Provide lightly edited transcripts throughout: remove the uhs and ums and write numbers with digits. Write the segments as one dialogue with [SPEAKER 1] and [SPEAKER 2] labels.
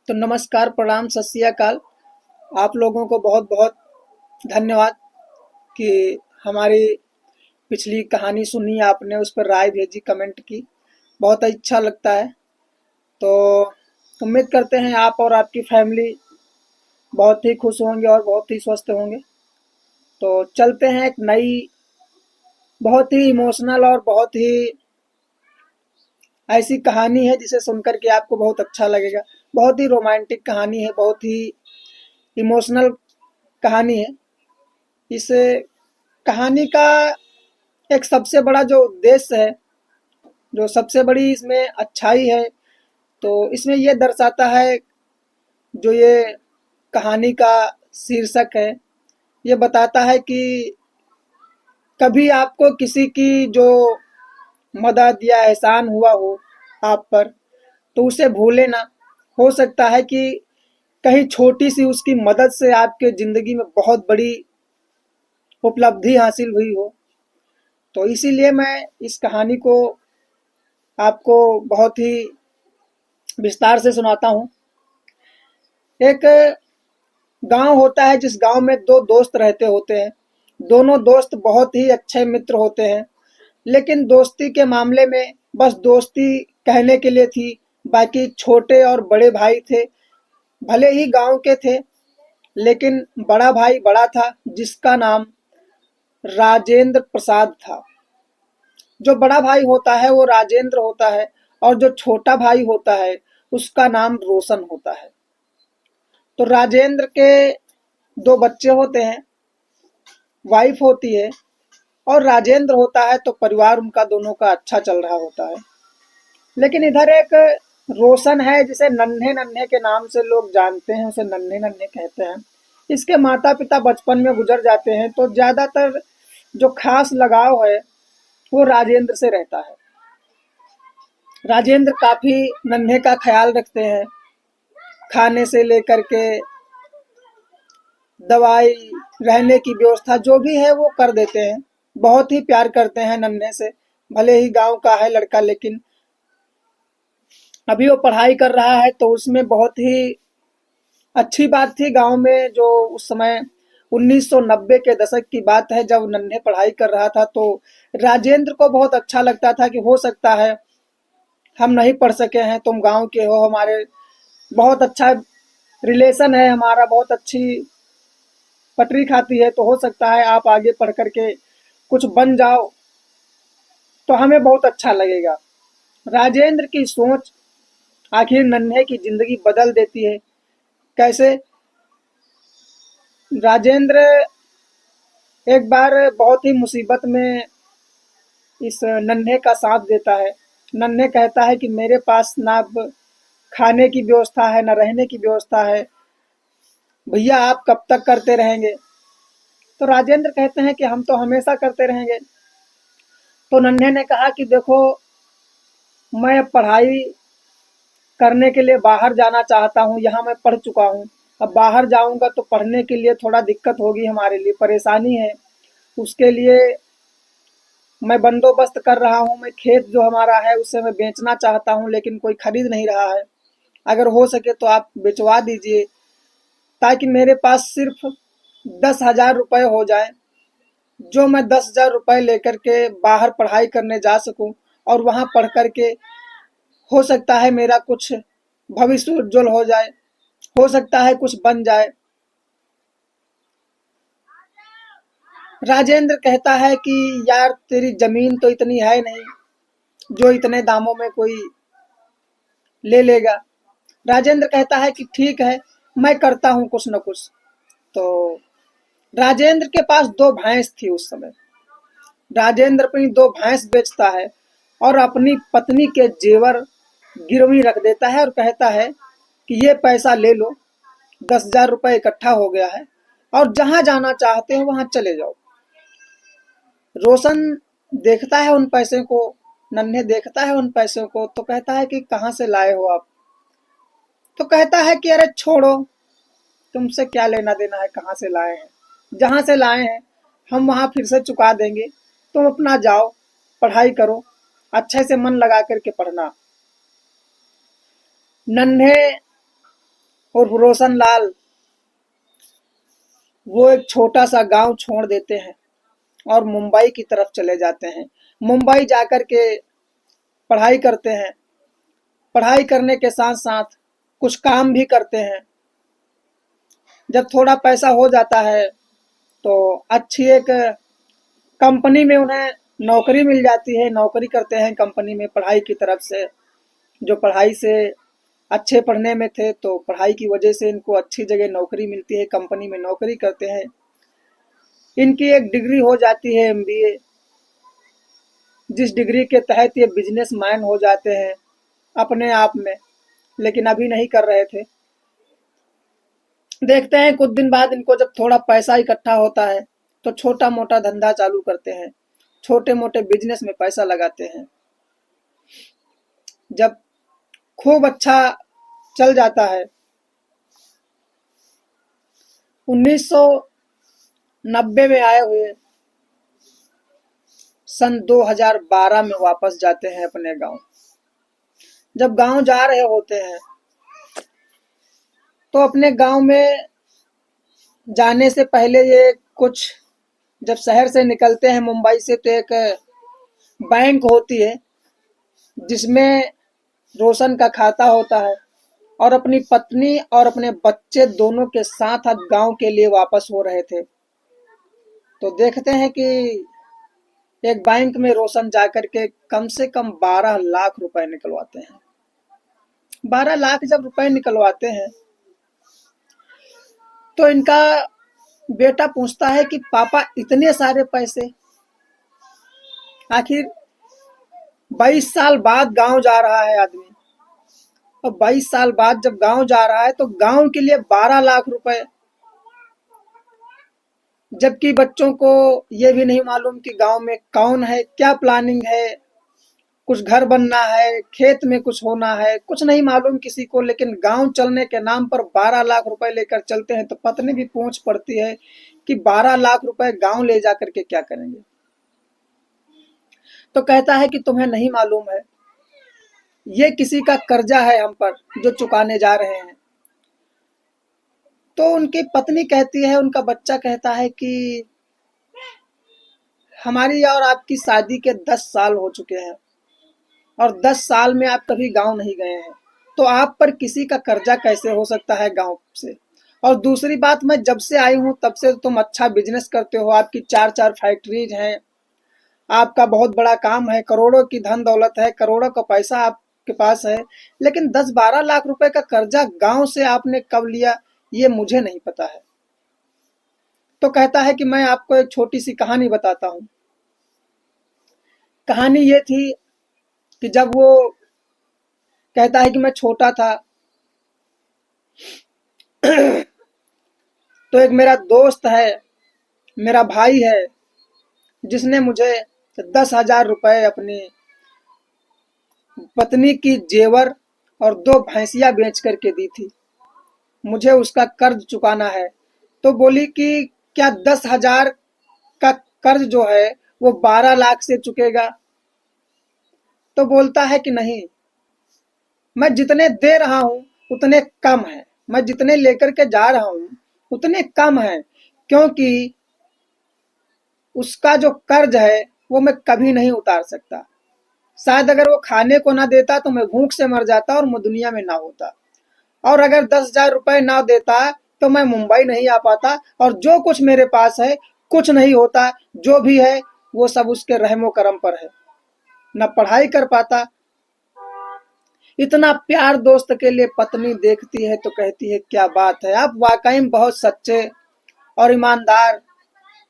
[SPEAKER 1] तो नमस्कार, प्रणाम, सत श्री अकाल। आप लोगों को बहुत बहुत धन्यवाद कि हमारी पिछली कहानी सुनी आपने, उस पर राय भेजी, कमेंट की। बहुत अच्छा लगता है। तो उम्मीद करते हैं आप और आपकी फैमिली बहुत ही खुश होंगे और बहुत ही स्वस्थ होंगे। तो चलते हैं एक नई, बहुत ही इमोशनल और बहुत ही ऐसी कहानी है जिसे सुनकर के आपको बहुत अच्छा लगेगा। बहुत ही रोमांटिक कहानी है, बहुत ही इमोशनल कहानी है। इस कहानी का एक सबसे बड़ा जो उद्देश्य है, जो सबसे बड़ी इसमें अच्छाई है, तो इसमें ये दर्शाता है, जो ये कहानी का शीर्षक है, ये बताता है कि कभी आपको किसी की जो मदद या एहसान हुआ हो आप पर, तो उसे भूले ना। हो सकता है कि कहीं छोटी सी उसकी मदद से आपके ज़िंदगी में बहुत बड़ी उपलब्धि हासिल हुई हो। तो इसीलिए मैं इस कहानी को आपको बहुत ही विस्तार से सुनाता हूँ। एक गांव होता है, जिस गांव में दो दोस्त रहते होते हैं। दोनों दोस्त बहुत ही अच्छे मित्र होते हैं, लेकिन दोस्ती के मामले में बस दोस्ती कहने के लिए थी। बाकी छोटे और बड़े भाई थे, भले ही गांव के थे, लेकिन बड़ा भाई बड़ा था, जिसका नाम राजेंद्र प्रसाद था। जो बड़ा भाई होता है वो राजेंद्र होता है, और जो छोटा भाई होता है उसका नाम रोशन होता है। तो राजेंद्र के दो बच्चे होते हैं, वाइफ होती है, और राजेंद्र होता है, तो परिवार उनका दोनों का अच्छा चल रहा होता है। लेकिन इधर एक रोशन है, जिसे नन्हे नन्हे के नाम से लोग जानते हैं, उसे नन्हे नन्हे कहते हैं। इसके माता पिता बचपन में गुजर जाते हैं, तो ज़्यादातर जो खास लगाव है वो राजेंद्र से रहता है। राजेंद्र काफ़ी नन्हे का ख्याल रखते हैं, खाने से लेकर के दवाई, रहने की व्यवस्था जो भी है वो कर देते हैं। बहुत ही प्यार करते हैं नन्हे से। भले ही गांव का है लड़का, लेकिन अभी वो पढ़ाई कर रहा है, तो उसमें बहुत ही अच्छी बात थी गांव में। जो उस समय 1990 के दशक की बात है, जब नन्हे पढ़ाई कर रहा था, तो राजेंद्र को बहुत अच्छा लगता था कि हो सकता है हम नहीं पढ़ सके हैं, तुम गांव के हो, हमारे बहुत अच्छा रिलेशन है, हमारा बहुत अच्छी पटरी खाती है, तो हो सकता है आप आगे पढ़ कर के कुछ बन जाओ, तो हमें बहुत अच्छा लगेगा। राजेंद्र की सोच आखिर नन्हे की जिंदगी बदल देती है। कैसे? राजेंद्र एक बार बहुत ही मुसीबत में इस नन्हे का साथ देता है। नन्हे कहता है कि मेरे पास ना अब खाने की व्यवस्था है, ना रहने की व्यवस्था है, भैया आप कब तक करते रहेंगे? तो राजेंद्र कहते हैं कि हम तो हमेशा करते रहेंगे। तो नन्हे ने कहा कि देखो, मैं अब पढ़ाई करने के लिए बाहर जाना चाहता हूँ, यहाँ मैं पढ़ चुका हूँ। अब बाहर जाऊँगा तो पढ़ने के लिए थोड़ा दिक्कत होगी, हमारे लिए परेशानी है। उसके लिए मैं बंदोबस्त कर रहा हूँ। मैं खेत जो हमारा है उसे मैं बेचना चाहता हूँ, लेकिन कोई खरीद नहीं रहा है। अगर हो सके तो आप भिजवा दीजिए, ताकि मेरे पास सिर्फ 10,000 रुपये हो जाए, जो मैं 10,000 रुपये लेकर के बाहर पढ़ाई करने जा सकूं, और वहां पढ़ कर के हो सकता है मेरा कुछ भविष्य उज्जवल हो जाए, हो सकता है कुछ बन जाए। राजेंद्र कहता है कि यार, तेरी जमीन तो इतनी है नहीं जो इतने दामों में कोई ले लेगा। राजेंद्र कहता है कि ठीक है, मैं करता हूँ कुछ न कुछ। तो राजेंद्र के पास दो भैंस थी उस समय। राजेंद्र अपनी दो भैंस बेचता है, और अपनी पत्नी के जेवर गिरवी रख देता है, और कहता है कि ये पैसा ले लो, 10,000 रुपये इकट्ठा हो गया है, और जहां जाना चाहते हो वहां चले जाओ। रोशन देखता है उन पैसे को, नन्हे देखता है उन पैसों को, तो कहता है कि कहाँ से लाए हो आप? तो कहता है कि अरे छोड़ो, तुमसे क्या लेना देना है कहाँ से लाए हैं। जहाँ से लाए हैं हम वहाँ फिर से चुका देंगे, तुम अपना जाओ, पढ़ाई करो, अच्छे से मन लगा करके पढ़ना। नन्हे और रोशन लाल वो एक छोटा सा गांव छोड़ देते हैं और मुंबई की तरफ चले जाते हैं। मुंबई जाकर के पढ़ाई करते हैं। पढ़ाई करने के साथ साथ कुछ काम भी करते हैं। जब थोड़ा पैसा हो जाता है तो अच्छी एक कंपनी में उन्हें नौकरी मिल जाती है। नौकरी करते हैं कंपनी में पढ़ाई की तरफ से। जो पढ़ाई से अच्छे पढ़ने में थे तो पढ़ाई की वजह से इनको अच्छी जगह नौकरी मिलती है, कंपनी में नौकरी करते हैं। इनकी एक डिग्री हो जाती है एमबीए, जिस डिग्री के तहत ये बिजनेसमैन हो जाते हैं अपने आप में, लेकिन अभी नहीं कर रहे थे। देखते हैं कुछ दिन बाद इनको जब थोड़ा पैसा इकट्ठा होता है तो छोटा मोटा धंधा चालू करते हैं, छोटे मोटे बिजनेस में पैसा लगाते हैं। जब खूब अच्छा चल जाता है 1990 में आए हुए सन 2012 में वापस जाते हैं अपने गांव। जब गांव जा रहे होते हैं तो अपने गांव में जाने से पहले ये कुछ, जब शहर से निकलते हैं मुंबई से, तो एक बैंक होती है जिसमें रोशन का खाता होता है और अपनी पत्नी और अपने बच्चे दोनों के साथ आज गांव के लिए वापस हो रहे थे। तो देखते हैं कि एक बैंक में रोशन जाकर के कम से कम 12 लाख रुपए निकलवाते हैं। 12 लाख जब रुपए निकलवाते हैं तो इनका बेटा पूछता है कि पापा इतने सारे पैसे, आखिर 22 साल बाद गांव जा रहा है आदमी, और 22 साल बाद जब गांव जा रहा है तो गांव के लिए 12 लाख रुपए, जबकि बच्चों को ये भी नहीं मालूम कि गांव में कौन है, क्या प्लानिंग है, कुछ घर बनना है, खेत में कुछ होना है, कुछ नहीं मालूम किसी को। लेकिन गांव चलने के नाम पर 12 लाख रुपए लेकर चलते हैं। तो पत्नी भी पूछ पड़ती है कि 12 लाख रुपए गांव ले जाकर के क्या करेंगे। तो कहता है कि तुम्हें नहीं मालूम है, ये किसी का कर्जा है हम पर जो चुकाने जा रहे हैं। तो उनकी पत्नी कहती है, उनका बच्चा कहता है कि हमारी और आपकी शादी के 10 साल हो चुके हैं और 10 साल में आप कभी गांव नहीं गए हैं, तो आप पर किसी का कर्जा कैसे हो सकता है गांव से। और दूसरी बात, मैं जब से आई हूं तब से तुम अच्छा बिजनेस करते हो, आपकी 4-4 फैक्ट्रीज हैं, आपका बहुत बड़ा काम है, करोड़ों की धन दौलत है, करोड़ों का पैसा आपके पास है, लेकिन 10-12 लाख रुपए का कर्जा गांव से आपने कब लिया ये मुझे नहीं पता है। तो कहता है कि मैं आपको एक छोटी सी कहानी बताता हूँ। कहानी ये थी कि जब वो, कहता है कि मैं छोटा था तो एक मेरा दोस्त है, मेरा भाई है, जिसने मुझे 10,000 रुपए अपनी पत्नी की जेवर और 2 भैंसिया बेच करके दी थी। मुझे उसका कर्ज चुकाना है। तो बोली कि क्या 10,000 का कर्ज जो है वो 12 लाख से चुकेगा। तो बोलता है कि नहीं, मैं जितने दे रहा हूं उतने कम है, मैं जितने लेकर के जा रहा हूं उतने कम है, क्योंकि उसका जो कर्ज है वो मैं कभी नहीं उतार सकता। शायद अगर वो खाने को ना देता तो मैं भूख से मर जाता और मैं दुनिया में ना होता। और अगर 10,000 रुपए ना देता तो मैं मुंबई नहीं आ पाता, और जो कुछ मेरे पास है कुछ नहीं होता। जो भी है वो सब उसके रहमो करम पर है, न पढ़ाई कर पाता। इतना प्यार दोस्त के लिए पत्नी देखती है तो कहती है क्या बात है, आप वाकई में बहुत सच्चे और ईमानदार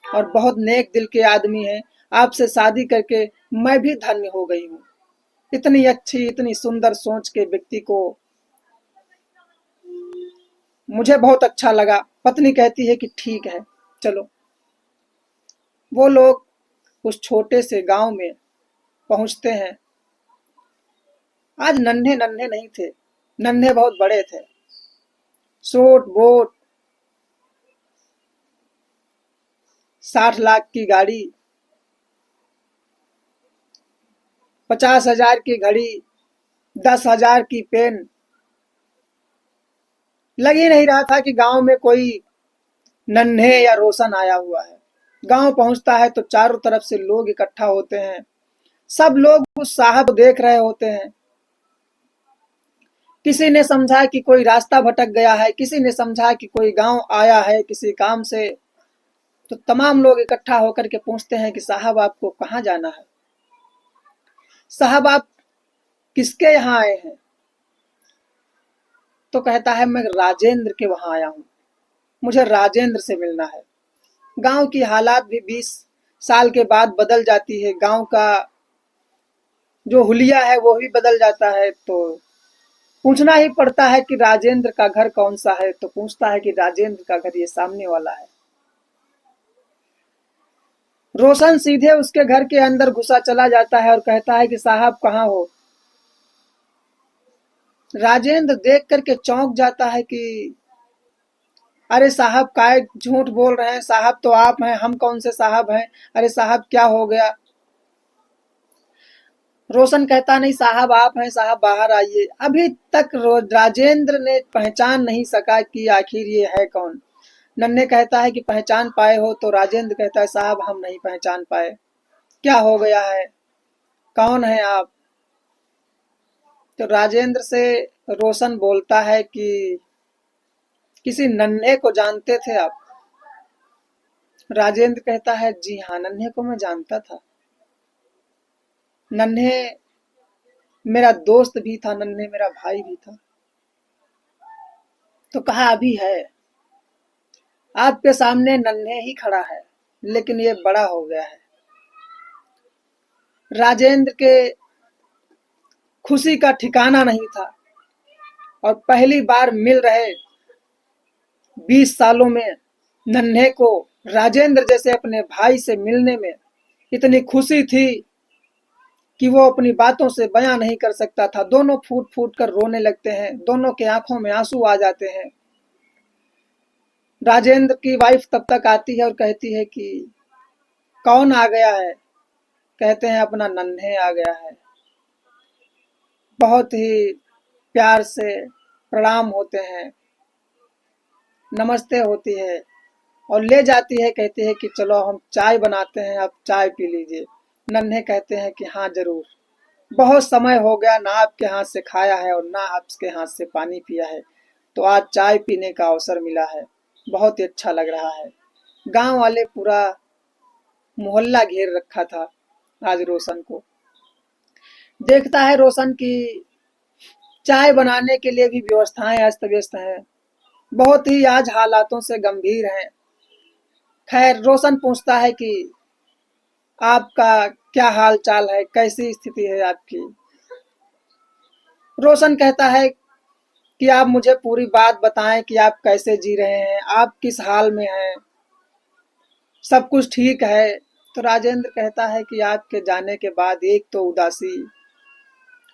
[SPEAKER 1] और बहुत नेक दिल के आदमी हैं। आपसे शादी करके मैं भी धन्य हो गई हूँ। इतनी अच्छी, इतनी सुंदर सोच के व्यक्ति को मुझे बहुत अच्छा लगा। पत्नी कहती है कि ठीक है चलो। वो लोग उस छोटे से गांव में पहुंचते हैं। आज नन्हे नन्हे नहीं थे, नन्हे बहुत बड़े थे। सूट बूट, 60 लाख की गाड़ी, 50,000 की घड़ी, 10,000 की पेन, लग ही नहीं रहा था कि गांव में कोई नन्हे या रोशन आया हुआ है। गांव पहुंचता है तो चारों तरफ से लोग इकट्ठा होते हैं। सब लोग उस साहब को देख रहे होते हैं। किसी ने समझा कि कोई रास्ता भटक गया है, किसी ने समझा कि कोई गांव आया है किसी काम से। तो तमाम लोग इकट्ठा होकर के पूछते हैं कि साहब आपको कहाँ जाना है, साहब आप किसके यहाँ आए हैं। तो कहता है मैं राजेंद्र के वहां आया हूं, मुझे राजेंद्र से मिलना है। गांव की हालात भी 20 साल के बाद बदल जाती है। गांव का जो हुलिया है वो भी बदल जाता है। तो पूछना ही पड़ता है कि राजेंद्र का घर कौन सा है। तो पूछता है कि राजेंद्र का घर ये सामने वाला है। रोशन सीधे उसके घर के अंदर घुसा चला जाता है और कहता है कि साहब कहाँ हो। राजेंद्र देख करके चौंक जाता है कि अरे साहब काय झूठ बोल रहे हैं, साहब तो आप हैं, हम कौन से साहब हैं। अरे साहब क्या हो गया। रोशन कहता नहीं साहब आप हैं, साहब बाहर आइए। अभी तक राजेंद्र ने पहचान नहीं सका कि आखिर ये है कौन। नन्हे कहता है कि पहचान पाए हो। तो राजेंद्र कहता है साहब हम नहीं पहचान पाए। क्या हो गया है, कौन है आप। तो राजेंद्र से रोशन बोलता है कि किसी नन्हे को जानते थे आप। राजेंद्र कहता है जी हाँ, नन्हे को मैं जानता था। नन्हे मेरा दोस्त भी था, नन्हे मेरा भाई भी था। तो कहा अभी है, आपके सामने नन्हे ही खड़ा है, लेकिन ये बड़ा हो गया है। राजेंद्र के खुशी का ठिकाना नहीं था और पहली बार मिल रहे 20 सालों में नन्हे को राजेंद्र जैसे अपने भाई से मिलने में इतनी खुशी थी कि वो अपनी बातों से बयां नहीं कर सकता था। दोनों फूट फूट कर रोने लगते हैं, दोनों के आंखों में आंसू आ जाते हैं। राजेंद्र की वाइफ तब तक आती है और कहती है कि कौन आ गया है। कहते हैं अपना नन्हे आ गया है। बहुत ही प्यार से प्रणाम होते हैं, नमस्ते होती है और ले जाती है। कहती है कि चलो हम चाय बनाते हैं, आप चाय पी लीजिए। नन्हे कहते हैं कि हाँ जरूर, बहुत समय हो गया ना आपके हाथ से खाया है और ना आपके हाथ से पानी पिया है, तो आज चाय पीने का अवसर मिला है, बहुत ही अच्छा लग रहा है। गांव वाले पूरा मोहल्ला घेर रखा था आज रोशन को। देखता है रोशन की चाय बनाने के लिए भी व्यवस्थाएं अस्त व्यस्त हैं, बहुत ही आज हालातों से गंभीर हैं। खैर रोशन पूछता है कि आपका क्या हाल चाल है, कैसी स्थिति है आपकी। रोशन कहता है कि आप मुझे पूरी बात बताएं कि आप कैसे जी रहे हैं, आप किस हाल में हैं, सब कुछ ठीक है। तो राजेंद्र कहता है कि आपके जाने के बाद एक तो उदासी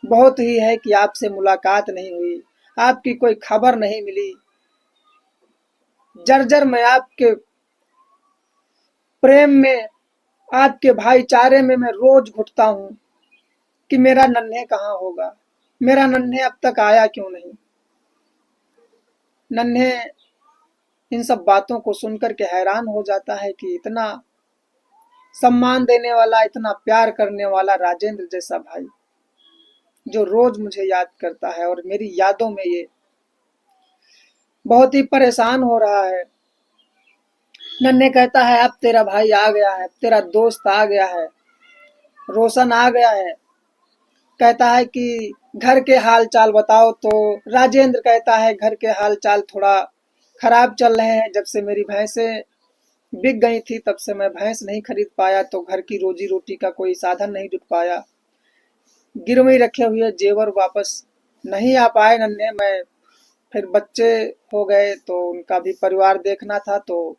[SPEAKER 1] बहुत ही है कि आपसे मुलाकात नहीं हुई, आपकी कोई खबर नहीं मिली। जर्जर मैं आपके प्रेम में, आपके भाईचारे में मैं रोज घुटता हूँ कि मेरा नन्हे कहाँ होगा, मेरा नन्हे अब तक आया क्यों नहीं। नन्हे इन सब बातों को सुनकर के हैरान हो जाता है कि इतना सम्मान देने वाला, इतना प्यार करने वाला राजेंद्र जैसा भाई जो रोज मुझे याद करता है और मेरी यादों में ये बहुत ही परेशान हो रहा है। नन्हे कहता है अब तेरा भाई आ गया है, तेरा दोस्त आ गया है, रोशन आ गया है। कहता है कि घर के हाल चाल बताओ। तो राजेंद्र कहता है घर के हाल चाल थोड़ा खराब चल रहे हैं। जब से मेरी भैंसें बिक गई थी तब से मैं भैंस नहीं खरीद पाया, तो घर की रोजी रोटी का कोई साधन नहीं जुट पाया। गिरवी रखे हुए जेवर वापस नहीं आ पाए नन्हे। मैं फिर बच्चे हो गए तो उनका भी परिवार देखना था, तो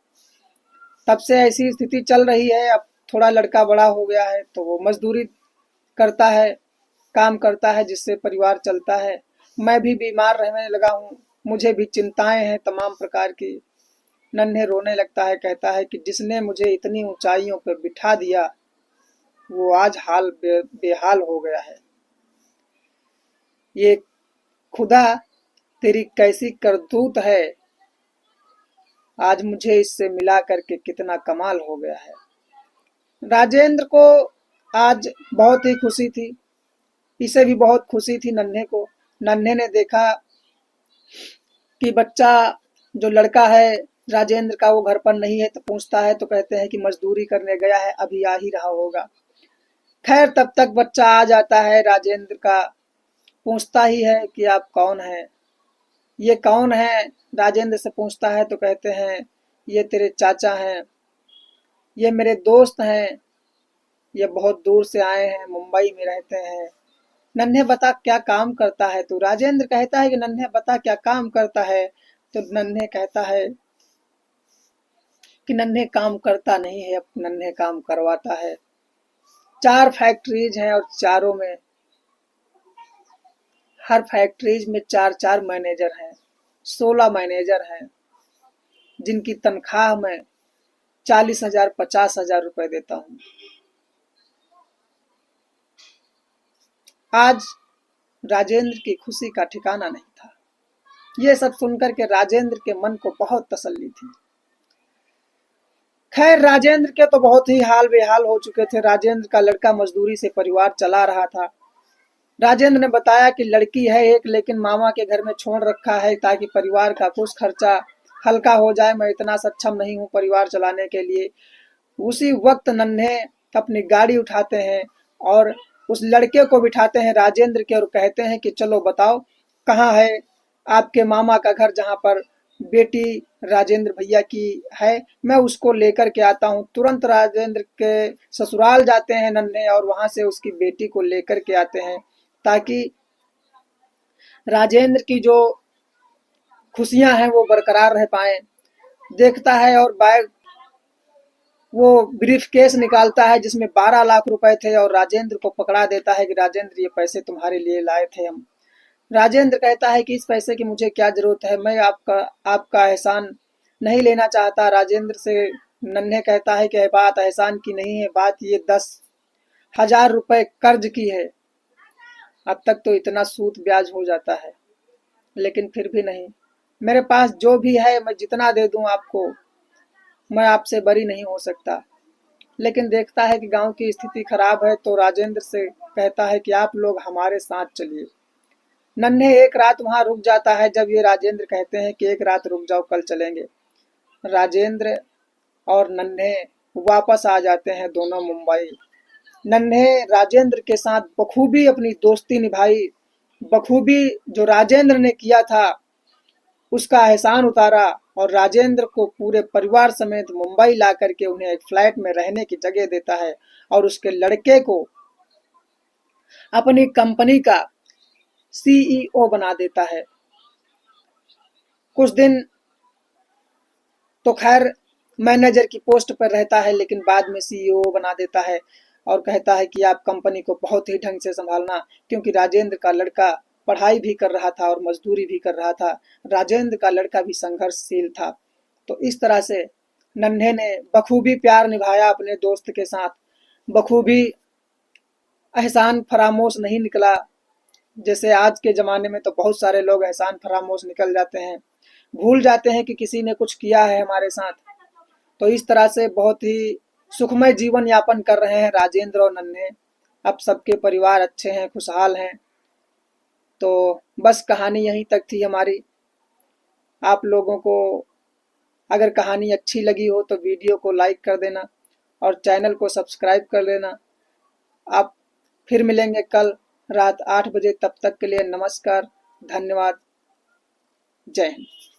[SPEAKER 1] तब से ऐसी स्थिति चल रही है। अब थोड़ा लड़का बड़ा हो गया है तो वो मजदूरी करता है, काम करता है, जिससे परिवार चलता है। मैं भी बीमार रहने लगा हूँ, मुझे भी चिंताएं हैं तमाम प्रकार की। नन्हे रोने लगता है, कहता है कि जिसने मुझे इतनी ऊंचाइयों पर बिठा दिया वो आज बेहाल हो गया है। ये खुदा तेरी कैसी करतूत है, आज मुझे इससे मिला करके कितना कमाल हो गया है। राजेंद्र को आज बहुत ही खुशी थी, इसे भी बहुत खुशी थी नन्हे को। नन्हे ने देखा कि बच्चा जो लड़का है राजेंद्र का वो घर पर नहीं है, तो पूछता है तो कहते हैं कि मजदूरी करने गया है, अभी आ ही रहा होगा। खैर तब तक बच्चा आ जाता है राजेंद्र का, पूछता ही है कि आप कौन हैं, ये कौन है, राजेंद्र से पूछता है तो कहते हैं ये तेरे चाचा हैं, ये मेरे दोस्त हैं, ये बहुत दूर से आए हैं, मुंबई में रहते हैं। नन्हे बता क्या काम करता है तू, राजेंद्र कहता है कि नन्हे बता क्या काम करता है, तो नन्हे कहता है कि नन्हे काम करता नहीं है, अब नन्हे काम करवाता है। 4 फैक्ट्रीज हैं और चारों में, हर फैक्ट्रीज में 4-4 मैनेजर हैं, 16 मैनेजर हैं, जिनकी तनख्वाह मैं 40,000 50,000 रुपए देता हूँ। आज राजेंद्र की खुशी का ठिकाना नहीं था। ये सब सुनकर के राजेंद्र के मन को बहुत तसल्ली थी। खैर राजेंद्र के तो बहुत ही हाल बेहाल हो चुके थे। राजेंद्र का लड़का मजदूरी से परिवार चला रहा था। राजेंद्र ने बताया कि लड़की है एक, लेकिन मामा के घर में छोड़ रखा है ताकि परिवार का कुछ खर्चा हल्का हो जाए, मैं इतना सक्षम नहीं हूँ परिवार चलाने के लिए। उसी वक्त नन्हे अपनी गाड़ी उठाते हैं और उस लड़के को बिठाते हैं राजेंद्र के और कहते हैं कि चलो बताओ कहाँ है आपके मामा का घर, जहाँ पर बेटी राजेंद्र भैया की है, मैं उसको लेकर के आता हूँ। तुरंत राजेंद्र के ससुराल जाते हैं नन्हे और वहां से उसकी बेटी को लेकर के आते हैं ताकि राजेंद्र की जो खुशियां हैं वो बरकरार रह पाए। देखता है और बैग वो ब्रीफ केस निकालता है जिसमें 12 लाख रुपए थे और राजेंद्र को पकड़ा देता है कि राजेंद्र ये पैसे तुम्हारे लिए लाए थे हम। राजेंद्र कहता है कि इस पैसे की मुझे क्या जरूरत है, मैं आपका एहसान नहीं लेना चाहता। राजेंद्र से नन्हे कहता है कि बात एहसान की नहीं है, बात ये 10,000 रुपए कर्ज की है। अब तक तो इतना सूद ब्याज हो जाता है, लेकिन फिर भी नहीं, मेरे पास जो भी है मैं जितना दे दूं आपको, मैं आपसे बरी नहीं हो सकता। लेकिन देखता है कि गांव की स्थिति खराब है तो राजेंद्र से कहता है कि आप लोग हमारे साथ चलिए। नन्हे एक रात वहां रुक जाता है। जब ये राजेंद्र कहते हैं कि एक रात रुक जाओ कल चलेंगे, राजेंद्र और नन्हे वापस आ जाते हैं दोनों मुंबई। नन्हे राजेंद्र के साथ बखूबी अपनी दोस्ती निभाई, बखूबी जो राजेंद्र ने किया था उसका एहसान उतारा और राजेंद्र को पूरे परिवार समेत मुंबई ला करके उन्हें एक फ्लैट में रहने की जगह देता है और उसके लड़के को अपनी कंपनी का सीईओ बना देता है। कुछ दिन तो खैर मैनेजर की पोस्ट पर रहता है, लेकिन बाद में सीईओ बना देता है और कहता है कि आप कंपनी को बहुत ही ढंग से संभालना, क्योंकि राजेंद्र का लड़का पढ़ाई भी कर रहा था और मजदूरी भी कर रहा था। राजेंद्र का लड़का भी संघर्षशील था। तो इस तरह से नन्हे ने बखूबी प्यार निभाया अपने दोस्त के साथ, बखूबी एहसान फरामोश नहीं निकला। जैसे आज के ज़माने में तो बहुत सारे लोग एहसान फरामोश निकल जाते हैं, भूल जाते हैं कि किसी ने कुछ किया है हमारे साथ। तो इस तरह से बहुत ही सुखमय जीवन यापन कर रहे हैं राजेंद्र और नन्हे। अब सबके परिवार अच्छे हैं, खुशहाल हैं। तो बस कहानी यहीं तक थी हमारी। आप लोगों को अगर कहानी अच्छी लगी हो तो वीडियो को लाइक कर देना और चैनल को सब्सक्राइब कर लेना। आप फिर मिलेंगे कल रात 8 बजे, तब तक के लिए नमस्कार, धन्यवाद, जय हिंद।